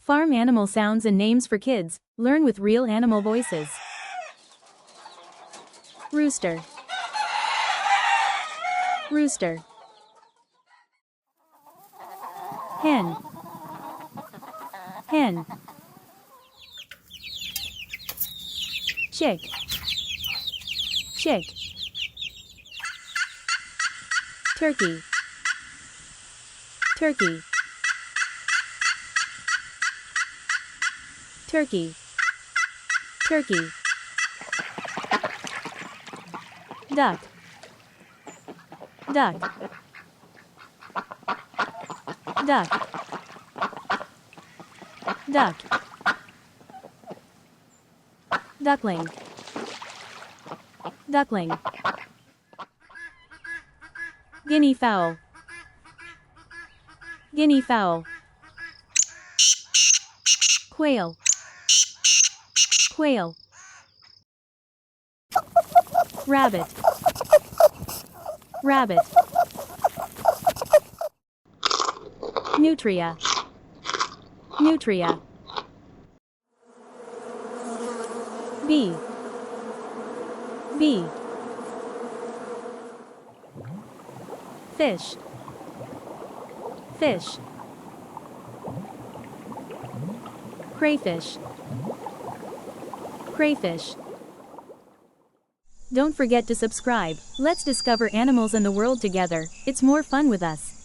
Farm animal sounds and names for kids. Learn with real animal voices. Rooster. Rooster. Hen. Hen. Chick. Chick. Turkey. Turkey. Turkey. Turkey. Duck. Duck. Duck. Duck. Duckling. Duckling. Guinea fowl. Guinea fowl. Quail. Quail. Rabbit. Rabbit. Nutria. Nutria. Bee. Bee. Fish. Fish. Crayfish. Crayfish. Don't forget to subscribe. Let's discover animals and the world together. It's more fun with us.